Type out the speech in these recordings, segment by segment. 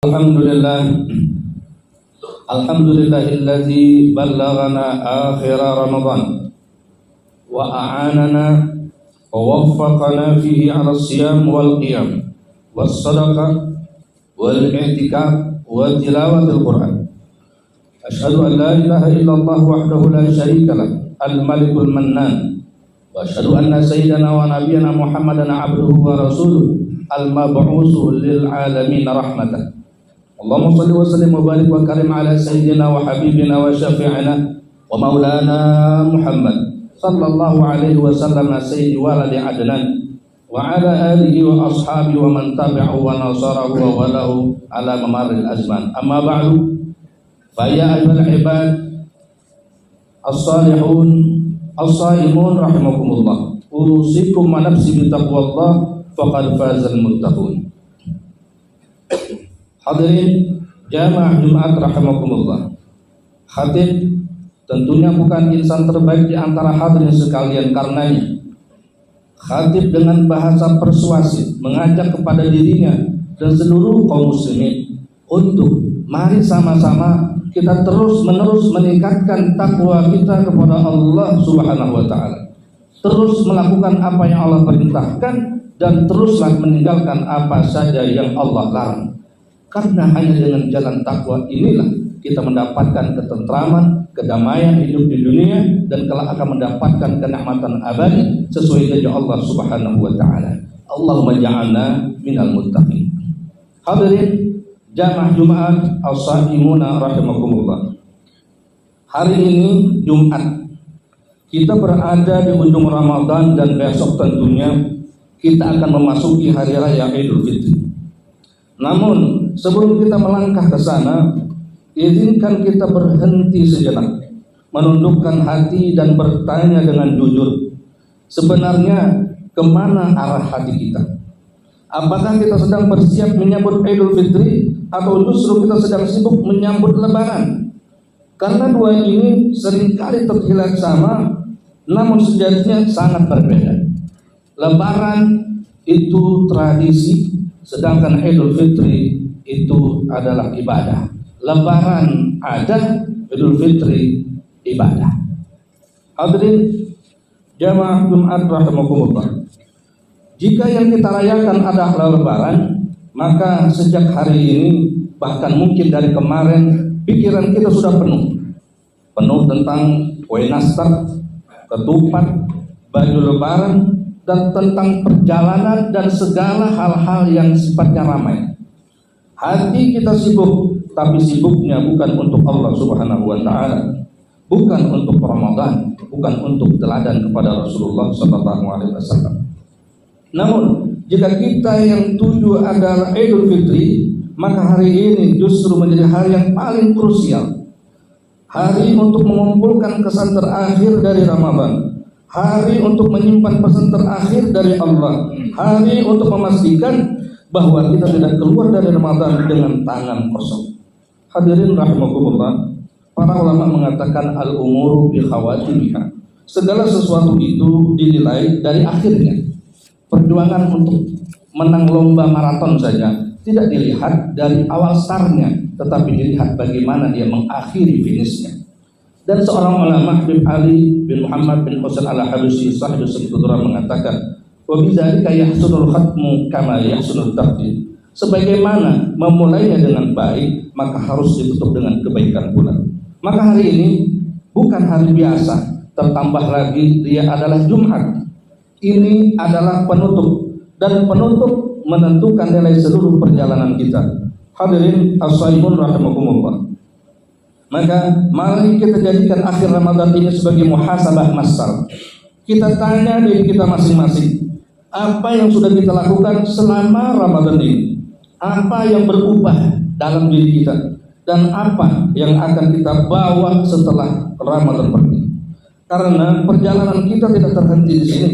Alhamdulillah, alhamdulillahilladzi ballaghana akhir Ramadan wa a'anana wa waffaqana fihi 'ala siyam wal qiyam was sadaqah wal i'tikaf wa tilawatil Qur'an. Asyhadu an la ilaha illallah wahdahu la syarika lah, al-malikul mannan, wa asyhadu anna sayyidana wa nabiyyana Muhammadan 'abduhu wa rasuluh al-mab'utsu lil 'alamin rahmatan. Allahumma salli wa sallim wa barik wa karim ala sayyidina wa habibina wa syafi'ina wa maulana Muhammad sallallahu alaihi wa sallam sayyidi waladi adnan wa ala alihi wa ashabihi wa man tabi'ahu wa nasarahu wa walahu ala mamaril azman. Amma ba'du, fa ya ayyuhal ibad as-salihun as-saimun rahimakumullah, usikum wa nafsi bi taqwallah faqad fazal muttaqun. Hadirin jamaah Jumat rahimakumullah. Khatib tentunya bukan insan terbaik di antara hadirin sekalian, karenanya khatib dengan bahasa persuasif mengajak kepada dirinya dan seluruh kaum muslimin untuk mari sama-sama kita terus-menerus meningkatkan takwa kita kepada Allah Subhanahu wa taala. Terus melakukan apa yang Allah perintahkan dan teruslah meninggalkan apa saja yang Allah larang. Karena hanya dengan jalan takwa inilah kita mendapatkan ketentraman, kedamaian hidup di dunia, dan kelak akan mendapatkan kenikmatan abadi sesuai janji Allah Subhanahu wa taala. Allahumma ja'alna minal muttaqin. Hadirin jamaah Jumat as-saimuna rahimakumullah. Hari ini Jumat, kita berada di ujung Ramadan dan besok tentunya kita akan memasuki hari raya Idul Fitri. Namun sebelum kita melangkah ke sana, izinkan kita berhenti sejenak, menundukkan hati dan bertanya dengan jujur, sebenarnya kemana arah hati kita? Apakah kita sedang bersiap menyambut Idul Fitri atau justru kita sedang sibuk menyambut Lebaran? Karena dua ini seringkali terlihat sama, namun sejatinya sangat berbeda. Lebaran itu tradisi, sedangkan Idul Fitri itu adalah ibadah. Lebaran ada, Idul Fitri ibadah. Hadirin jamaah Jumat rahimakumullah. Jika yang kita rayakan adalah Lebaran, maka sejak hari ini, bahkan mungkin dari kemarin, pikiran kita sudah penuh tentang kue nastar, ketupat, baju Lebaran, dan tentang perjalanan dan segala hal-hal yang sifatnya ramai. Hati kita sibuk, tapi sibuknya bukan untuk Allah Subhanahu wa taala, bukan untuk Ramadan, bukan untuk teladan kepada Rasulullah sallallahu alaihi wasallam. Namun, jika kita yang tuju adalah Idul Fitri, maka hari ini justru menjadi hari yang paling krusial. Hari untuk mengumpulkan kesan terakhir dari Ramadan. Hari untuk menyimpan pesan terakhir dari Allah. Hari untuk memastikan bahwa kita tidak keluar dari Ramadan dengan tangan kosong. Hadirin rahimakumullah, para ulama mengatakan al-umuru bi khawatimiha. Segala sesuatu itu dinilai dari akhirnya. Perjuangan untuk menang lomba maraton saja tidak dilihat dari awal startnya, tetapi dilihat bagaimana dia mengakhiri finishnya. Dan seorang ulama Habib Ali bin Muhammad bin Husain al-Habashi sahib Sibudurah mengatakan, wa bidzalika yahsunul khatmu kama yahsunul taqdir. Sebagaimana memulainya dengan baik, maka harus ditutup dengan kebaikan pula. Maka hari ini bukan hari biasa, tertambah lagi dia adalah Jumat. Ini adalah penutup, dan penutup menentukan nilai seluruh perjalanan kita. Hadirin as-saimun rahimakumullah. Maka mari kita jadikan akhir Ramadan ini sebagai muhasabah massal. Kita tanya diri kita masing-masing, apa yang sudah kita lakukan selama Ramadan ini? Apa yang berubah dalam diri kita? Dan apa yang akan kita bawa setelah Ramadan pergi? Karena perjalanan kita tidak terhenti di sini.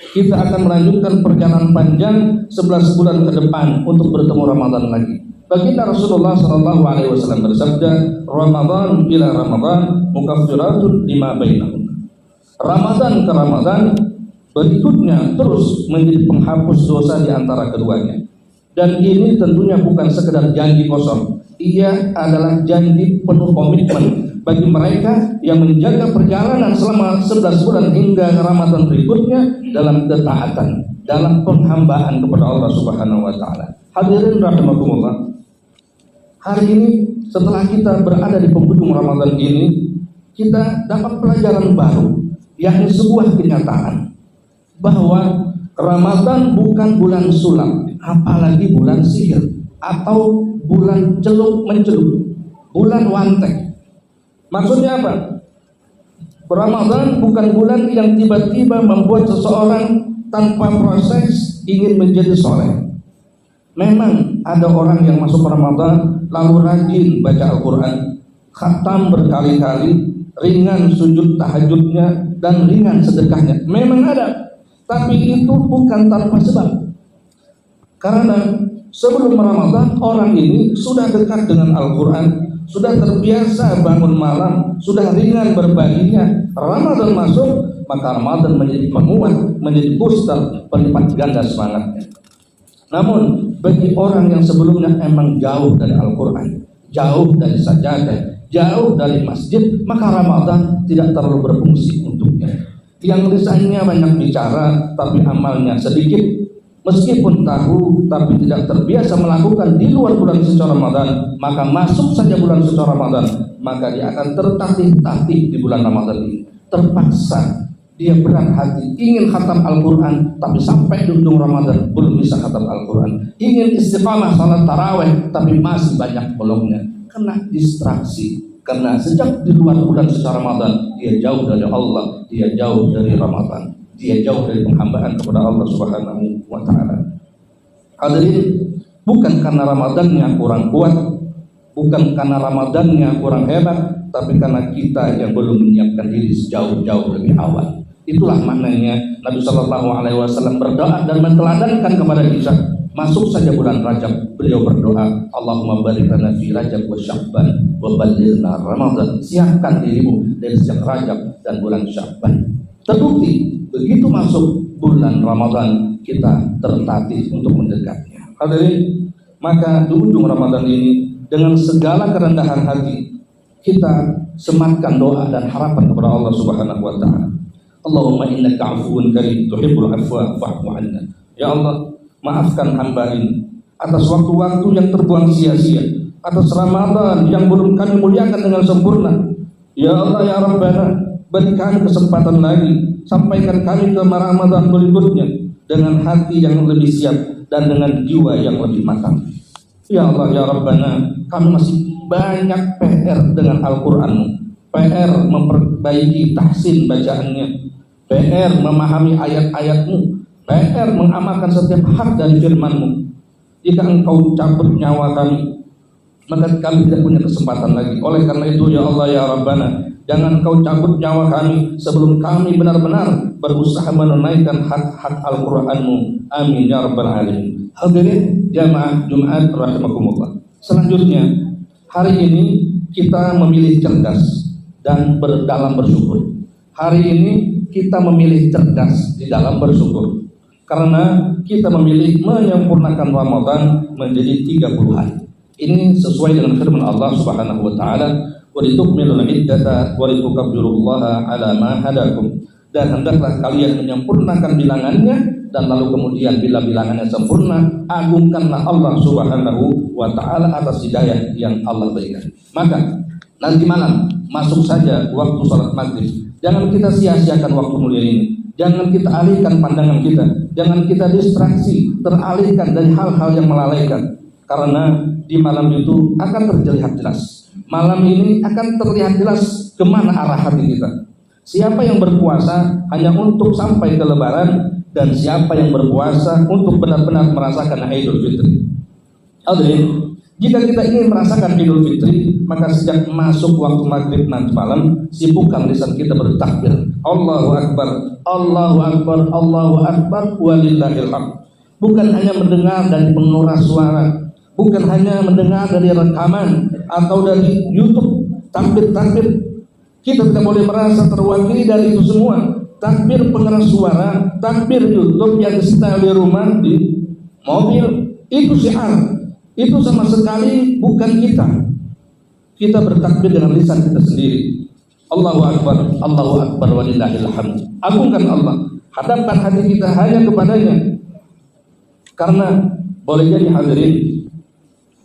Kita akan melanjutkan perjalanan panjang 11 bulan ke depan untuk bertemu Ramadan lagi. Baginda Rasulullah sallallahu alaihi wasallam bersabda, Ramadan bila Ramadan mukaffiratun lima bainahum. Ramadan ke Ramadan berikutnya terus menjadi penghapus dosa di antara keduanya. Dan ini tentunya bukan sekedar janji kosong. Ia adalah janji penuh komitmen bagi mereka yang menjaga perjalanan selama 11 bulan hingga Ramadan berikutnya dalam ketaatan, dalam penghambaan kepada Allah Subhanahu wa taala. Hadirin rahimakumullah. Hari ini setelah kita berada di penghujung Ramadan ini, kita dapat pelajaran baru, yakni sebuah kenyataan bahwa Ramadan bukan bulan sulap, apalagi bulan sihir atau bulan celuk menceluk, bulan wantek. Maksudnya apa? Ramadan bukan bulan yang tiba-tiba membuat seseorang tanpa proses ingin menjadi soleh. Memang ada orang yang masuk Ramadan lalu rajin baca Al-Quran, khatam berkali-kali, ringan sujud tahajudnya dan ringan sedekahnya. Memang ada, tapi itu bukan tanpa sebab. Karena sebelum Ramadan orang ini sudah dekat dengan Al-Quran, sudah terbiasa bangun malam, sudah ringan berbaginya. Ramadan masuk, maka Ramadan menjadi penguat, menjadi booster, pelipat ganda semangatnya. Namun bagi orang yang sebelumnya emang jauh dari Al-Quran, jauh dari sajadah, jauh dari masjid, maka Ramadan tidak terlalu berfungsi untuknya. Yang lisannya banyak bicara tapi amalnya sedikit, meskipun tahu tapi tidak terbiasa melakukan di luar bulan suci Ramadan, maka masuk saja bulan suci Ramadan, maka dia akan tertatih-tatih di bulan Ramadan ini. Terpaksa dia berat hati ingin khatam Al-Quran, tapi sampai di ujung Ramadan belum bisa khatam Al-Quran. Ingin istiqamah salat taraweh, tapi masih banyak bolongnya, kena distraksi. Karena sejak di luar bulan suci Ramadan, dia jauh dari Allah, dia jauh dari Ramadan, dia jauh dari penghambaan kepada Allah Subhanahu wa taala. Hadirin, bukan karena Ramadannya kurang kuat, bukan karena Ramadannya kurang hebat, tapi karena kita yang belum menyiapkan diri sejauh-jauh lebih awal. Itulah maknanya Nabi Shallallahu Alaihi Wasallam berdoa dan menteladankan kepada kita. Masuk saja bulan Rajab, beliau berdoa, Allahumma barik lana fi Rajab wa Sya'ban wa ballighna Ramadan. Siapkan dirimu dari sejak Rajab dan bulan Sya'ban. Terbukti begitu masuk bulan Ramadan kita tertatih untuk mendekatnya. Hadirin, maka di ujung Ramadan ini dengan segala kerendahan hati kita sematkan doa dan harapan kepada Allah Subhanahu wa taala. Allahumma innaka 'afuwun karim tuhibbul 'afwa fa'fu 'anna. Ya Allah, maafkan hamba ini atas waktu-waktu yang terbuang sia-sia, atas Ramadan yang belum kami muliakan dengan sempurna. Ya Allah ya Rabbana, berikan kesempatan lagi, sampaikan kami ke Ramadan berikutnya dengan hati yang lebih siap dan dengan jiwa yang lebih matang. Ya Allah ya Rabbana, kami masih banyak PR dengan Al-Quran-Mu, PR memperbaiki tahsin bacaannya, PR memahami ayat-ayat-Mu, PR mengamalkan setiap hak dari firman-Mu. Jika Engkau cabut nyawa kami, maka kami tidak punya kesempatan lagi. Oleh karena itu ya Allah ya Rabbana, jangan Engkau cabut nyawa kami sebelum kami benar-benar berusaha menunaikan hak-hak Al-Quran-Mu. Amin ya Rabbal Alamin. Hadirin jamaah Jumat rahimakumullah. Selanjutnya, hari ini kita memilih cerdas dan dalam bersyukur. Hari ini kita memilih cerdas di dalam bersyukur, karena kita memilih menyempurnakan Ramadan menjadi 30 hari. Ini sesuai dengan firman Allah Subhanahu wa taala, "Wa litukmilul iddata wa litukabbirullaha 'ala ma hadakum." Dan hendaklah kalian menyempurnakan bilangannya, dan lalu kemudian bila bilangannya sempurna, agungkanlah Allah Subhanahu wa taala atas hidayah yang Allah berikan. Maka nanti malam masuk saja waktu salat maghrib. Jangan kita sia-siakan waktu mulia ini. Jangan kita alihkan pandangan kita. Jangan kita distraksi, teralihkan dari hal-hal yang melalaikan. Karena di malam itu akan terlihat jelas. Malam ini akan terlihat jelas kemana arah hati kita. Siapa yang berpuasa hanya untuk sampai ke Lebaran, dan siapa yang berpuasa untuk benar-benar merasakan Idul Fitri. Hadirin, jika kita ingin merasakan Idul Fitri, maka sejak masuk waktu maghrib nanti malam, sibukkan lisan kita bertakbir. Allahu Akbar, Allahu Akbar, Allahu Akbar, walillahil hamd. Bukan hanya mendengar dari penguras suara, bukan hanya mendengar dari rekaman atau dari YouTube takbir-takbir. Kita tidak boleh merasa terwakili dari itu semua. Takbir pengeras suara, takbir YouTube yang disetel di rumah, di mobil, Itu syiar. Itu sama sekali bukan kita. Kita bertakbir dengan lisan kita sendiri. Allahu Akbar walillahil hamd. Agungkan Allah. Hadapkan hati kita hanya kepadanya. Karena boleh jadi hadirin,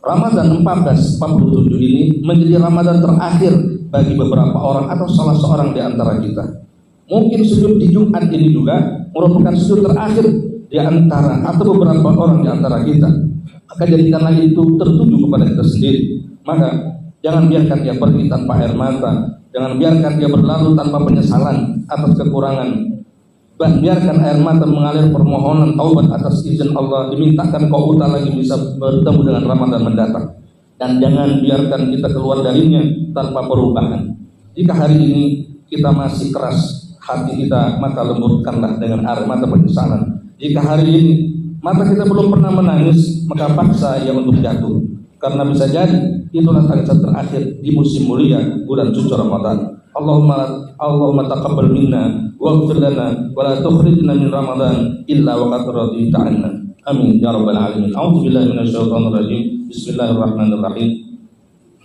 Ramadan 1447 ini menjadi Ramadan terakhir bagi beberapa orang atau salah seorang di antara kita. Mungkin sujud di Jumat ini juga merupakan sujud terakhir di antara atau beberapa orang di antara kita. Maka jadikanlah itu tertuju kepada kita sendiri. Maka jangan biarkan dia pergi tanpa air mata. Jangan biarkan dia berlalu tanpa penyesalan atas kekurangan. Biarkan air mata mengalir permohonan taubat atas izin Allah, dimintakan kau lagi bisa bertemu dengan Ramadan mendatang. Dan jangan biarkan kita keluar darinya tanpa perubahan. Jika hari ini kita masih keras hati kita, maka lembutkanlah dengan air mata penyesalan. Jika hari ini mata kita belum pernah menangis, maka paksa ia untuk jatuh. Karena bisa jadi itulah tangisan terakhir di musim mulia bulan suci Ramadan. Allahumma taqabbal minna waghfir lana wa la tukhrijna min Ramadan illa wa qad radita 'anna. Amin ya rabbal alamin. A'udzu billahi minasyaitonir rajim. Bismillahirrahmanirrahim.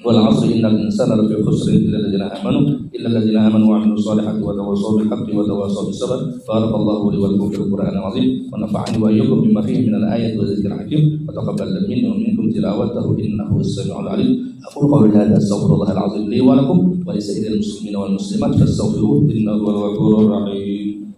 Wal 'asri innal insana lafi khusr illa alladziina amanu wa 'amilus solihati wa tawassaw bil haqqi wa tawassaw bis sabr. Barakallahu li wa lakum fil Qur'anil 'azim wa nafa'ani wa iyyakum bima fihi minal ayati wa dzikril hakim wa taqabbal minni wa minkum tilawatahu innahu as-sami'ul 'alim. أقول قولي هذا أستغفر الله العظيم لي ولكم ولسائر المسلمين والمسلمات فاستغفروه إنه هو الغفور الرحيم.